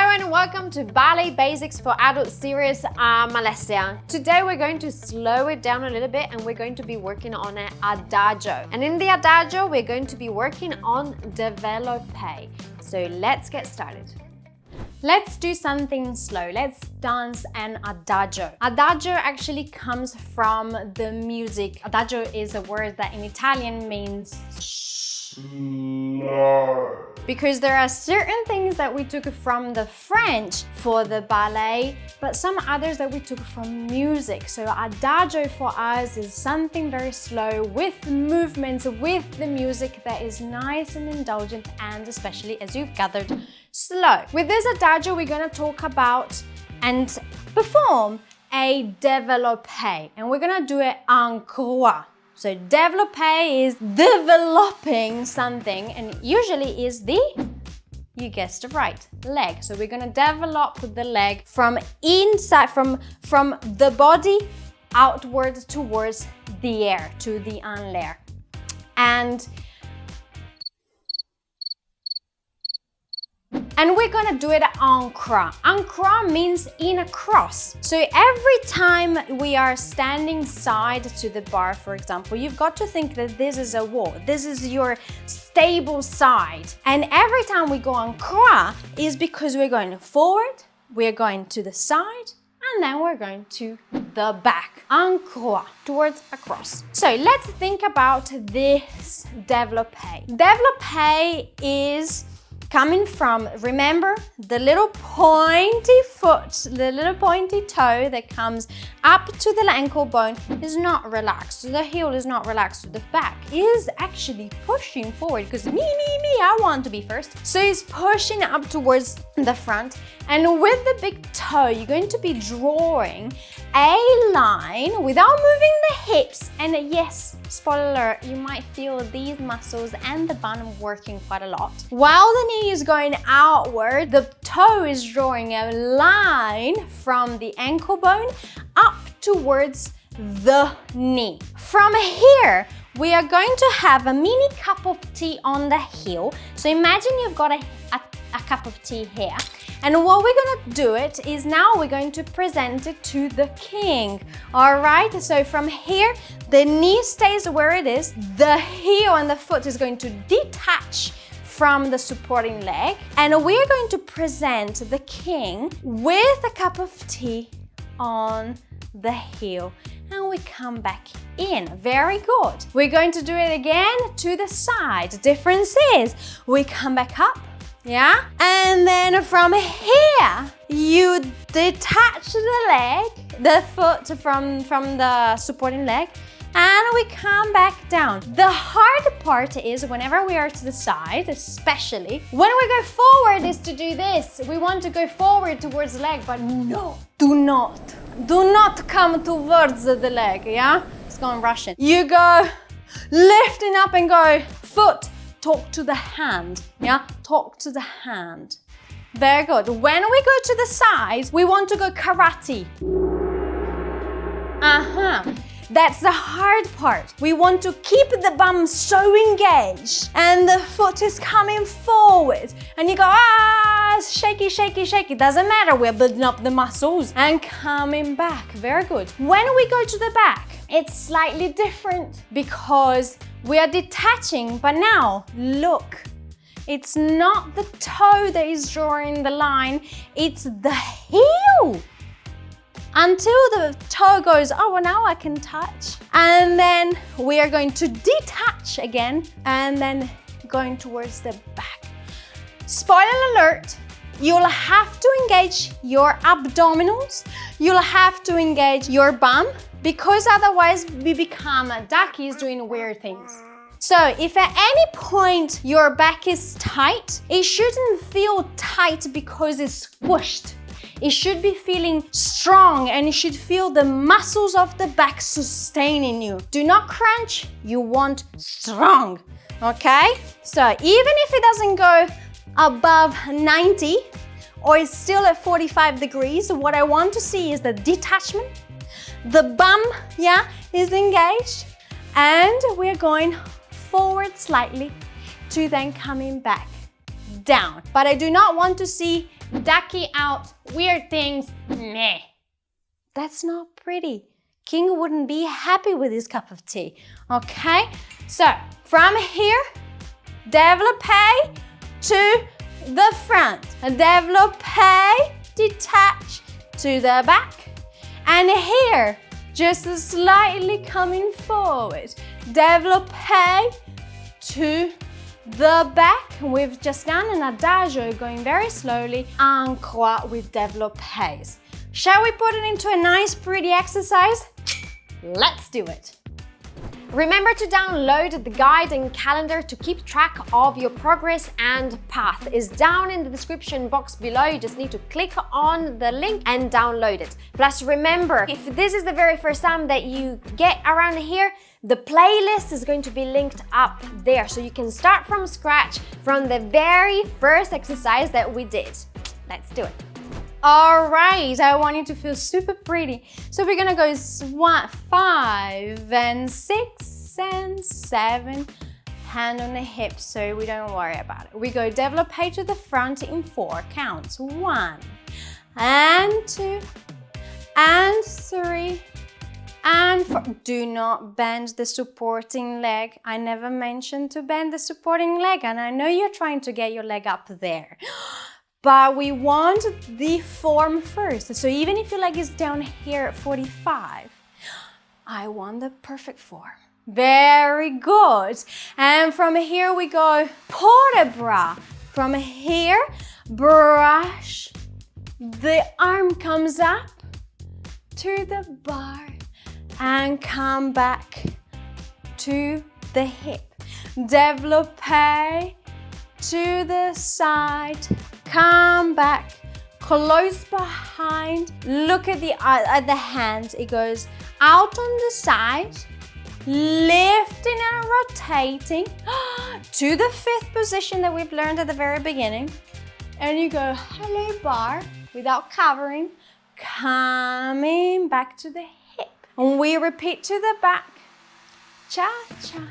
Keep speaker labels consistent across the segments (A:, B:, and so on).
A: and welcome to Ballet Basics for Adult series. I'm Alessia. Today we're going to slow it down a little bit and we're going to be working on an Adagio. And in the Adagio, we're going to be working on Developpé. So let's get started. Let's do something slow. Let's dance an Adagio. Adagio actually comes from the music. Adagio is a word that in Italian means slow. Because there are certain things that we took from the French for the ballet, but some others that we took from music. So Adagio for us is something very slow with movements, with the music that is nice and indulgent, and especially, as you've gathered, slow. With this Adagio, we're gonna talk about and perform a Developpé, and we're gonna do it en croix. So Developpé is developing something, and usually is the, you guessed it right, leg. So we're gonna develop the leg from inside, from the body outward towards the air, to the en l'air. And we're gonna do it en croix. En croix means in a cross. So every time we are standing side to the bar, for example, you've got to think that this is a wall. This is your stable side. And every time we go en croix is because we're going forward, we're going to the side, and then we're going to the back. En croix, towards a cross. So let's think about this Developpé. Developpé is coming from, remember, the little pointy foot, the little pointy toe that comes up to the ankle bone is not relaxed. The heel is not relaxed. The back is actually pushing forward because me, I want to be first. So it's pushing up towards the front. And with the big toe, you're going to be drawing a line without moving the hips. And yes, spoiler alert, you might feel these muscles and the bun working quite a lot. While the knee is going outward, the toe is drawing a line from the ankle bone up towards the knee. From here, we are going to have a mini cup of tea on the heel. So imagine you've got a cup of tea here. And what we're gonna do it is now we're going to present it to the king. All right, so from here, the knee stays where it is. The heel and the foot is going to detach from the supporting leg. And we're going to present the king with a cup of tea on the heel. And we come back in. Very good. We're going to do it again to the side. Difference is we come back up. Yeah, and then from here, you detach the leg, the foot from the supporting leg, and we come back down. The hard part is whenever we are to the side, especially, when we go forward is to do this. We want to go forward towards the leg, but no, do not come towards the leg, yeah? It's going Russian. You go lifting up and go foot, talk to the hand, yeah? Talk to the hand. Very good. When we go to the side, we want to go karate. That's the hard part. We want to keep the bum so engaged and the foot is coming forward. And you go, shaky, shaky, shaky. Doesn't matter, we're building up the muscles and coming back. Very good. When we go to the back, it's slightly different because we are detaching, but now look, it's not the toe that is drawing the line, it's the heel. Until the toe goes, oh, well, now I can touch. And then we are going to detach again and then going towards the back. Spoiler alert, you'll have to engage your abdominals, you'll have to engage your bum, because otherwise we become duckies doing weird things. So if at any point your back is tight, it shouldn't feel tight because it's squished. It should be feeling strong and you should feel the muscles of the back sustaining you. Do not crunch, you want strong, okay? So even if it doesn't go above 90 or it's still at 45 degrees, what I want to see is the detachment. The bum, yeah, is engaged, and we're going forward slightly to then coming back down. But I do not want to see ducky out, weird things. Meh. That's not pretty. King wouldn't be happy with his cup of tea. Okay, so from here, Developpé to the front. Developpé, detach to the back. And here, just slightly coming forward. Developpé to the back. We've just done an adagio going very slowly. En croix with développés. Shall we put it into a nice pretty exercise? Let's do it. Remember to download the guide and calendar to keep track of your progress and path. It's down in the description box below. You just need to click on the link and download it. Plus remember, if this is the very first time that you get around here, the playlist is going to be linked up there. So you can start from scratch from the very first exercise that we did. Let's do it. All right, I want you to feel super pretty. So we're gonna go 5 and 6 and 7, hand on the hip so we don't worry about it. We go Developpé to the front in 4 counts. 1 and 2 and 3 and 4. Do not bend the supporting leg. I never mentioned to bend the supporting leg, and I know you're trying to get your leg up there. But we want the form first. So even if your leg is down here at 45, I want the perfect form. Very good. And from here we go port de bras. From here, brush. The arm comes up to the bar and come back to the hip. Developpé to the side. Come back, close behind, look at the hands. It goes out on the side, lifting and rotating to the 5th position that we've learned at the very beginning. And you go hello bar without covering, coming back to the hip. And we repeat to the back, cha-cha.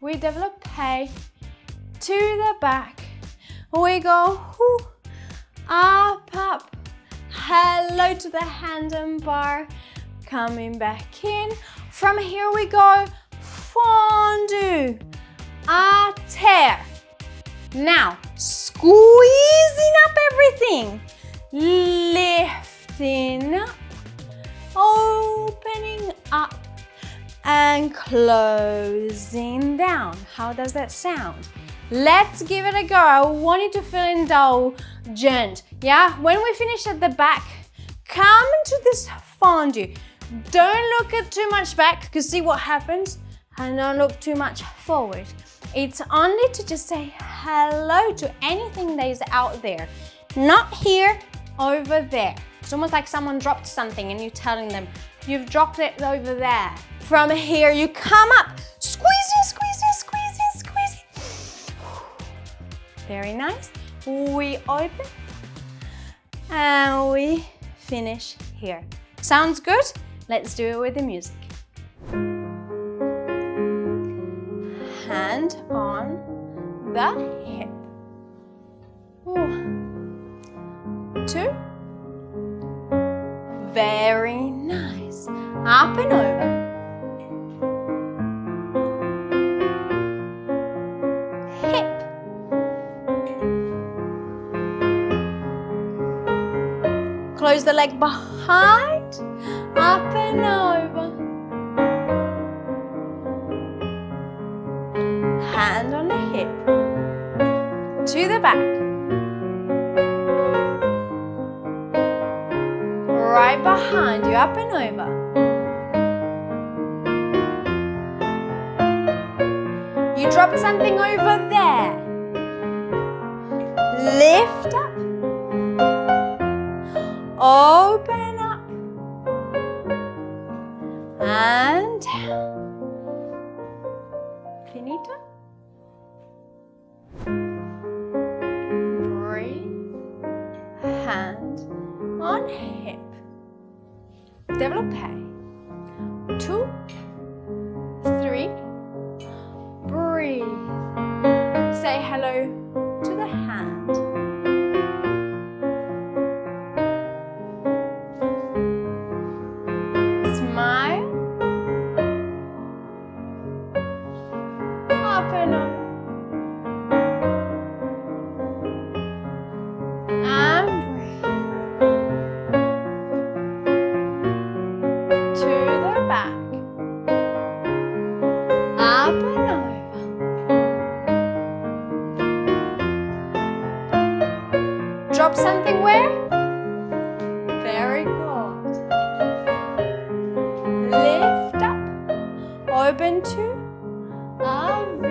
A: We Developpé to the back. We go up, up, hello to the hand and bar, coming back in. From here we go fondue, à terre. Now, squeezing up everything, lifting up, opening up, and closing down. How does that sound? Let's give it a go. I want you to feel indulgent. Yeah, when we finish at the back, come into this fondue. Don't look at too much back, because see what happens? And don't look too much forward. It's only to just say hello to anything that is out there. Not here, over there. It's almost like someone dropped something and you're telling them, you've dropped it over there. From here, you come up, squeezing, squeezing, squeezing, squeezing. Very nice. We open and we finish here. Sounds good? Let's do it with the music. Hand on the hip. 2. Very nice. Up and over. Close the leg behind, up and over. Hand on the hip, to the back. Right behind you, up and over. You dropped something over there. Lift up. Open up and down. Finito. Breathe. Hand on hip. Developpé. 2, 3. Breathe. Say hello to the hand. there. Very good. Lift up. Open to a V.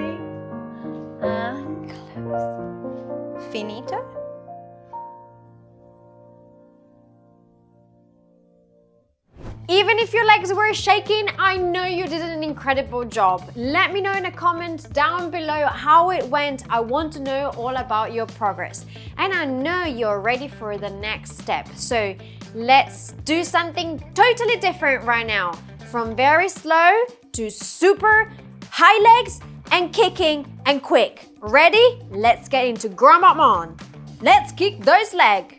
A: And close. Finito. Even if your legs were shaking, I know you did an incredible job. Let me know in the comments down below how it went. I want to know all about your progress. And I know you're ready for the next step. So let's do something totally different right now. From very slow to super high legs and kicking and quick. Ready? Let's get into grand maman. Let's kick those legs.